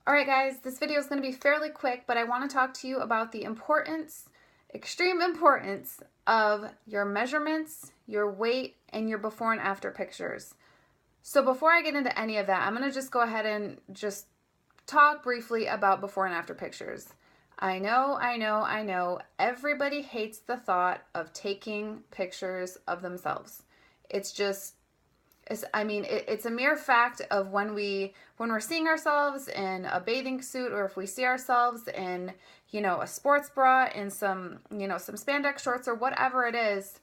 All right, guys, this video is going to be fairly quick, but I want to talk to you about the importance, extreme importance of your measurements, your weight, and your before and after pictures. So before I get into any of that, I'm going to just go ahead and just talk briefly about before and after pictures. I know, everybody hates the thought of taking pictures of themselves. It's just it's a mere fact of when we're seeing ourselves in a bathing suit, or if we see ourselves in, a sports bra, in some spandex shorts or whatever it is,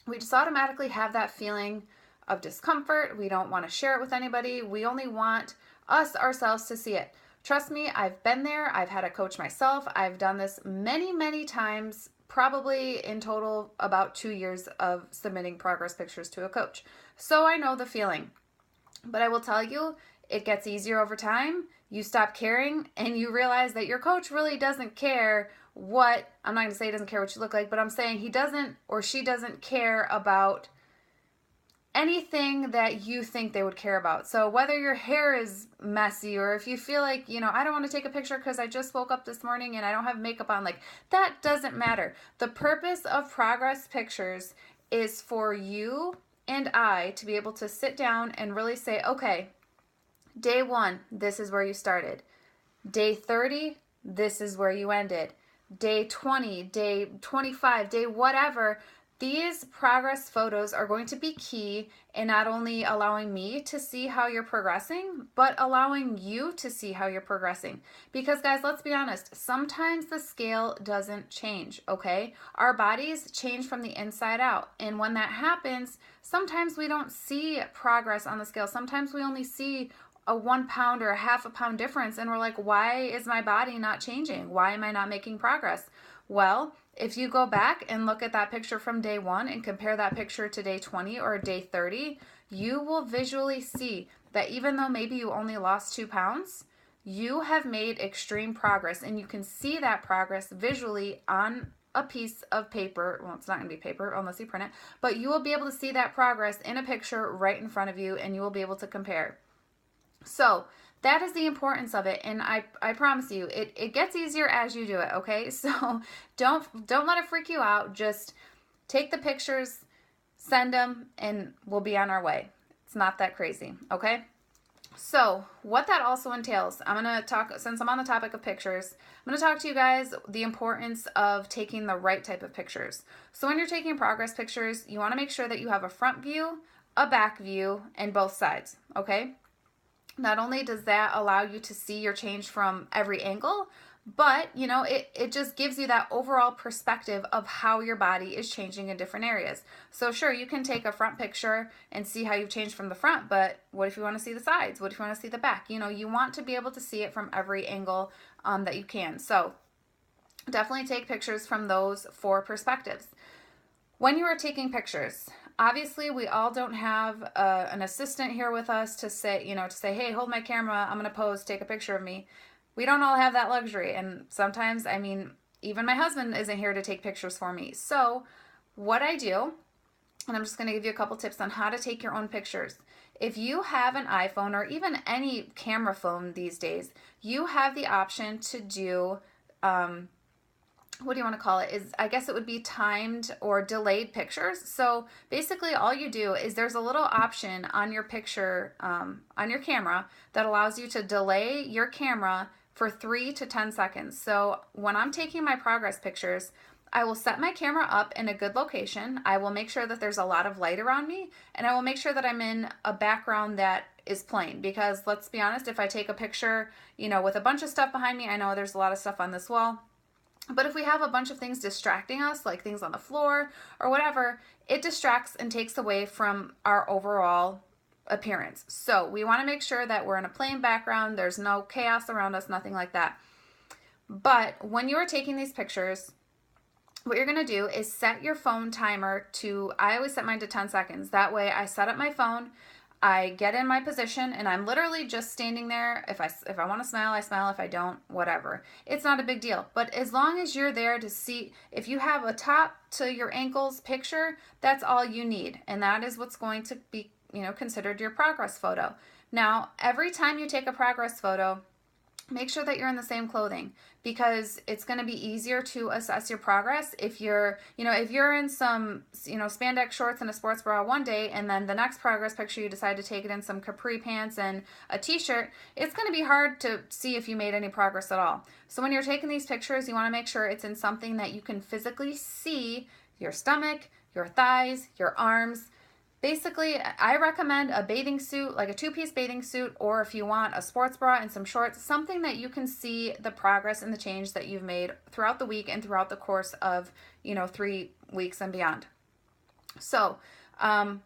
we just automatically have that feeling of discomfort. We don't want to share it with anybody. We only want ourselves to see it. Trust me, I've been there. I've had a coach myself. I've done this many, many times, probably in total about 2 years of submitting progress pictures to a coach. So I know the feeling. But I will tell you, it gets easier over time. You stop caring and you realize that your coach really doesn't care what, I'm not going to say he doesn't care what you look like, but I'm saying he doesn't or she doesn't care about anything that you think they would care about. So whether your hair is messy, or if you feel like, I don't want to take a picture because I just woke up this morning and I don't have makeup on, like, that doesn't matter. The purpose of progress pictures is for you and I to be able to sit down and really say, okay, day 1, this is where you started. Day 30, this is where you ended. Day 20, day 25, day whatever. These progress photos are going to be key in not only allowing me to see how you're progressing, but allowing you to see how you're progressing. Because guys, let's be honest, sometimes the scale doesn't change, okay? Our bodies change from the inside out. And when that happens, sometimes we don't see progress on the scale. Sometimes we only see a 1 pound or a half a pound difference. And we're like, why is my body not changing? Why am I not making progress? Well, if you go back and look at that picture from day 1 and compare that picture to day 20 or day 30, you will visually see that even though maybe you only lost 2 pounds, you have made extreme progress, and you can see that progress visually on a piece of paper. Well, it's not going to be paper unless you print it, but you will be able to see that progress in a picture right in front of you, and you will be able to compare. So that is the importance of it, and I promise you, it gets easier as you do it, okay? So don't let it freak you out. Just take the pictures, send them, and we'll be on our way. It's not that crazy, okay? So what that also entails, I'm going to talk, since I'm on the topic of pictures, I'm going to talk to you guys the importance of taking the right type of pictures. So when you're taking progress pictures, you want to make sure that you have a front view, a back view, and both sides, okay? Not only does that allow you to see your change from every angle, but, it just gives you that overall perspective of how your body is changing in different areas. So sure, you can take a front picture and see how you've changed from the front, but what if you want to see the sides? What if you want to see the back? You want to be able to see it from every angle that you can. So definitely take pictures from those 4 perspectives. When you are taking pictures, obviously we all don't have an assistant here with us to say, hey, hold my camera, I'm going to pose, take a picture of me. We don't all have that luxury. And sometimes, even my husband isn't here to take pictures for me. So what I do, and I'm just going to give you a couple tips on how to take your own pictures. If you have an iPhone or even any camera phone these days, you have the option to do, what do you want to call it? I guess it would be timed or delayed pictures. So basically all you do is there's a little option on your picture, on your camera, that allows you to delay your camera for 3 to 10 seconds. So when I'm taking my progress pictures, I will set my camera up in a good location. I will make sure that there's a lot of light around me, and I will make sure that I'm in a background that is plain, because let's be honest, if I take a picture, with a bunch of stuff behind me, I know there's a lot of stuff on this wall. But if we have a bunch of things distracting us, like things on the floor or whatever, it distracts and takes away from our overall appearance. So we want to make sure that we're in a plain background, there's no chaos around us, nothing like that. But when you are taking these pictures, what you're going to do is set your phone timer to, I always set mine to 10 seconds. That way I set up my phone, I get in my position, and I'm literally just standing there. If I want to smile, I smile. If I don't, whatever. It's not a big deal. But as long as you're there to see, if you have a top to your ankles picture, that's all you need. And that is what's going to be, considered your progress photo. Now, every time you take a progress photo, make sure that you're in the same clothing, because it's going to be easier to assess your progress if you're, if you're in some, spandex shorts and a sports bra one day, and then the next progress picture you decide to take it in some capri pants and a t-shirt. It's going to be hard to see if you made any progress at all. So when you're taking these pictures, you want to make sure it's in something that you can physically see your stomach, your thighs, your arms. Basically, I recommend a bathing suit, like a 2-piece bathing suit, or if you want a sports bra and some shorts, something that you can see the progress and the change that you've made throughout the week and throughout the course of, 3 weeks and beyond. So, I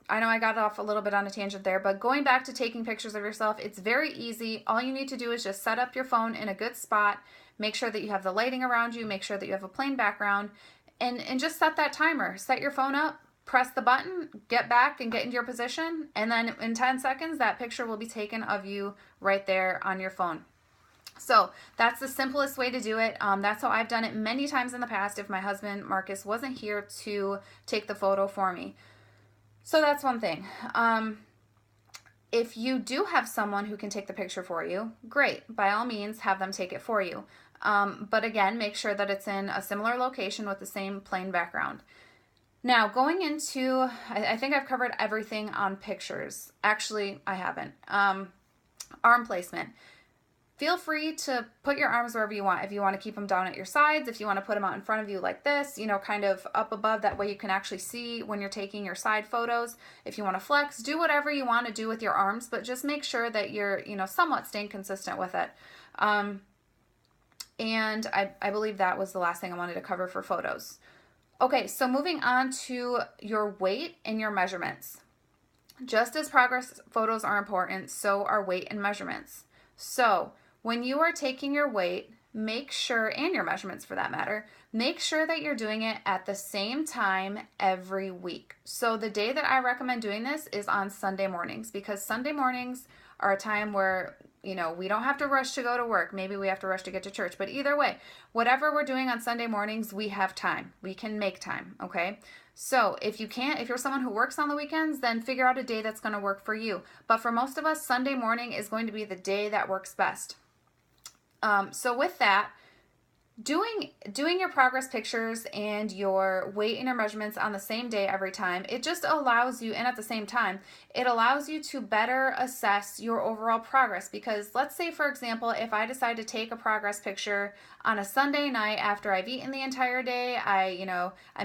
know I got off a little bit on a tangent there, but going back to taking pictures of yourself, it's very easy. All you need to do is just set up your phone in a good spot, make sure that you have the lighting around you, make sure that you have a plain background, and just set that timer. Set your phone up, press the button, get back and get into your position, and then in 10 seconds, that picture will be taken of you right there on your phone. So that's the simplest way to do it. That's how I've done it many times in the past if my husband, Marcus, wasn't here to take the photo for me. So that's one thing. If you do have someone who can take the picture for you, great. By all means, have them take it for you. But again, make sure that it's in a similar location with the same plain background. Now, going into, I think I've covered everything on pictures. Actually, I haven't. Arm placement. Feel free to put your arms wherever you want. If you want to keep them down at your sides, if you want to put them out in front of you like this, kind of up above, that way you can actually see when you're taking your side photos. If you want to flex, do whatever you want to do with your arms, but just make sure that you're, somewhat staying consistent with it. And I believe that was the last thing I wanted to cover for photos. Okay, so moving on to your weight and your measurements. Just as progress photos are important, so are weight and measurements. So when you are taking your weight, make sure, and your measurements for that matter, make sure that you're doing it at the same time every week. So the day that I recommend doing this is on Sunday mornings, because Sunday mornings are a time where we don't have to rush to go to work. Maybe we have to rush to get to church. But either way, whatever we're doing on Sunday mornings, we have time. We can make time, okay? So if you're someone who works on the weekends, then figure out a day that's going to work for you. But for most of us, Sunday morning is going to be the day that works best. So with that, doing your progress pictures and your weight and your measurements on the same day every time, it just allows you, and at the same time, it allows you to better assess your overall progress. Because let's say, for example, if I decide to take a progress picture on a Sunday night after I've eaten the entire day, I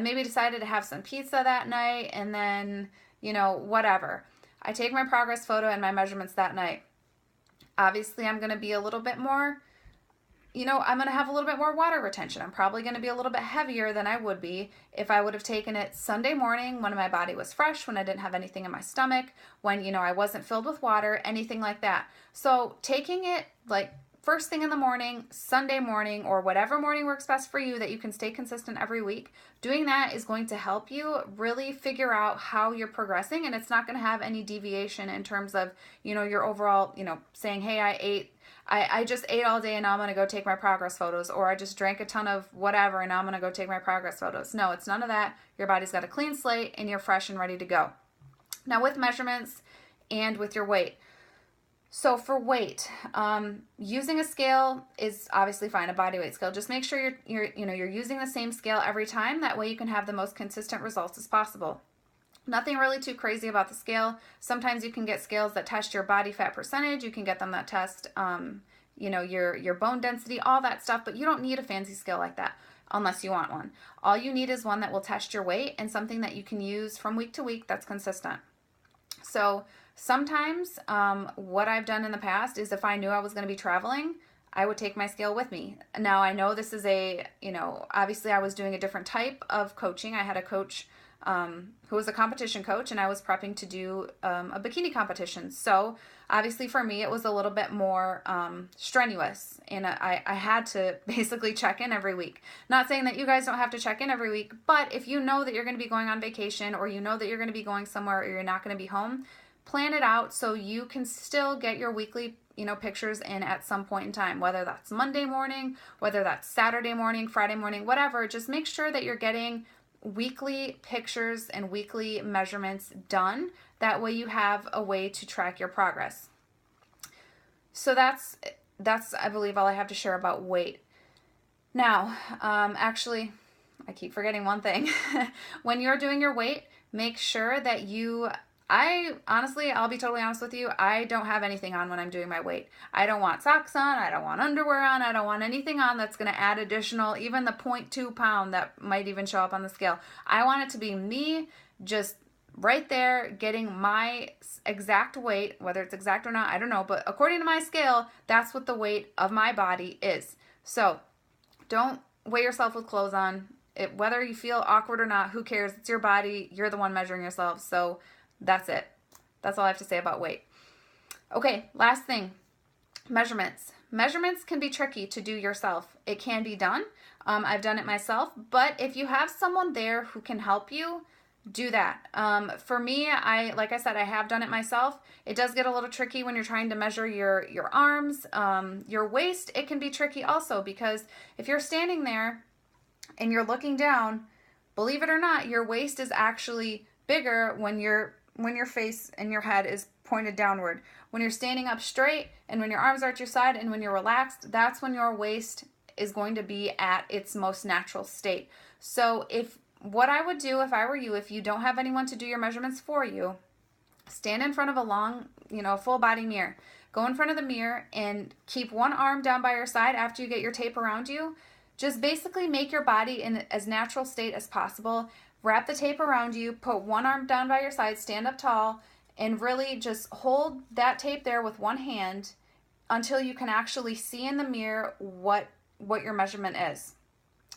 maybe decided to have some pizza that night, and then, whatever. I take my progress photo and my measurements that night. Obviously, I'm going to be a little bit more, I'm going to have a little bit more water retention. I'm probably going to be a little bit heavier than I would be if I would have taken it Sunday morning when my body was fresh, when I didn't have anything in my stomach, when, I wasn't filled with water, anything like that. So taking it like first thing in the morning, Sunday morning, or whatever morning works best for you that you can stay consistent every week, doing that is going to help you really figure out how you're progressing, and it's not going to have any deviation in terms of, your overall, saying, hey, I just ate all day and now I'm going to go take my progress photos, or I just drank a ton of whatever and now I'm going to go take my progress photos. No, it's none of that. Your body's got a clean slate and you're fresh and ready to go. Now with measurements and with your weight. So for weight, using a scale is obviously fine, a body weight scale. Just make sure you're using the same scale every time. That way you can have the most consistent results as possible. Nothing really too crazy about the scale. Sometimes you can get scales that test your body fat percentage. You can get them that test, your bone density, all that stuff. But you don't need a fancy scale like that unless you want one. All you need is one that will test your weight and something that you can use from week to week that's consistent. So sometimes what I've done in the past is if I knew I was going to be traveling, I would take my scale with me. Now I know this is obviously I was doing a different type of coaching. I had a coach who was a competition coach, and I was prepping to do a bikini competition. So obviously for me, it was a little bit more strenuous, and I had to basically check in every week. Not saying that you guys don't have to check in every week, but if you know that you're going to be going on vacation, or you know that you're going to be going somewhere, or you're not going to be home, plan it out so you can still get your weekly pictures in at some point in time, whether that's Monday morning, whether that's Saturday morning, Friday morning, whatever. Just make sure that you're getting weekly pictures and weekly measurements done. That way you have a way to track your progress. So that's that's, I believe, all I have to share about weight. Now, actually, I keep forgetting one thing. When you're doing your weight, make sure that I'll be totally honest with you, I don't have anything on when I'm doing my weight. I don't want socks on, I don't want underwear on, I don't want anything on that's going to add additional, even the 0.2 pound that might even show up on the scale. I want it to be me just right there getting my exact weight, whether it's exact or not, I don't know, but according to my scale, that's what the weight of my body is. So don't weigh yourself with clothes on. Whether you feel awkward or not, who cares? It's your body. You're the one measuring yourself. So that's it. That's all I have to say about weight. Okay, last thing, measurements. Measurements can be tricky to do yourself. It can be done. I've done it myself, but if you have someone there who can help you, do that. For me, like I said, I have done it myself. It does get a little tricky when you're trying to measure your arms, your waist. It can be tricky also because if you're standing there and you're looking down, believe it or not, your waist is actually bigger when your face and your head is pointed downward. When you're standing up straight and when your arms are at your side and when you're relaxed, that's when your waist is going to be at its most natural state. So what I would do if I were you, if you don't have anyone to do your measurements for you, stand in front of a long, full body mirror. Go in front of the mirror and keep one arm down by your side after you get your tape around you. Just basically make your body in as natural state as possible. Wrap the tape around you, put one arm down by your side, stand up tall, and really just hold that tape there with one hand until you can actually see in the mirror what your measurement is.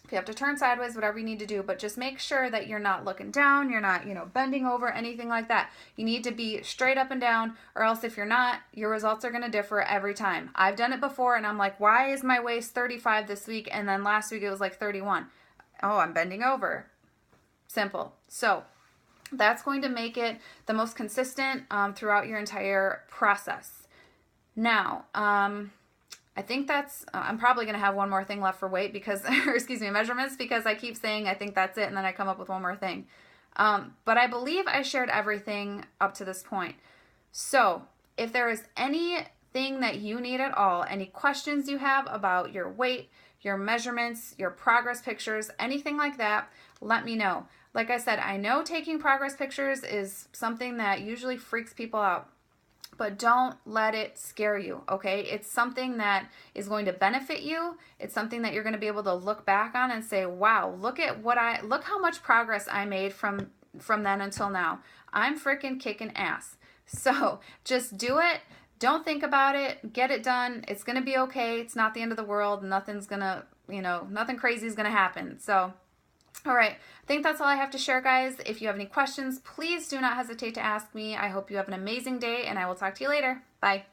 If you have to turn sideways, whatever you need to do, but just make sure that you're not looking down, you're not, bending over, anything like that. You need to be straight up and down, or else if you're not, your results are going to differ every time. I've done it before, and I'm like, why is my waist 35 this week, and then last week it was like 31? Oh, I'm bending over. Simple. So that's going to make it the most consistent throughout your entire process. Now, I think I'm probably going to have one more thing left for weight measurements, because I keep saying I think that's it and then I come up with one more thing. But I believe I shared everything up to this point. So if there is anything that you need at all, any questions you have about your weight, your measurements, your progress pictures, anything like that, let me know. Like I said, I know taking progress pictures is something that usually freaks people out. But don't let it scare you, okay? It's something that is going to benefit you. It's something that you're going to be able to look back on and say, wow, look how much progress I made from then until now. I'm freaking kicking ass. So just do it. Don't think about it. Get it done. It's going to be okay. It's not the end of the world. Nothing crazy is going to happen. So, all right. I think that's all I have to share, guys. If you have any questions, please do not hesitate to ask me. I hope you have an amazing day, and I will talk to you later. Bye.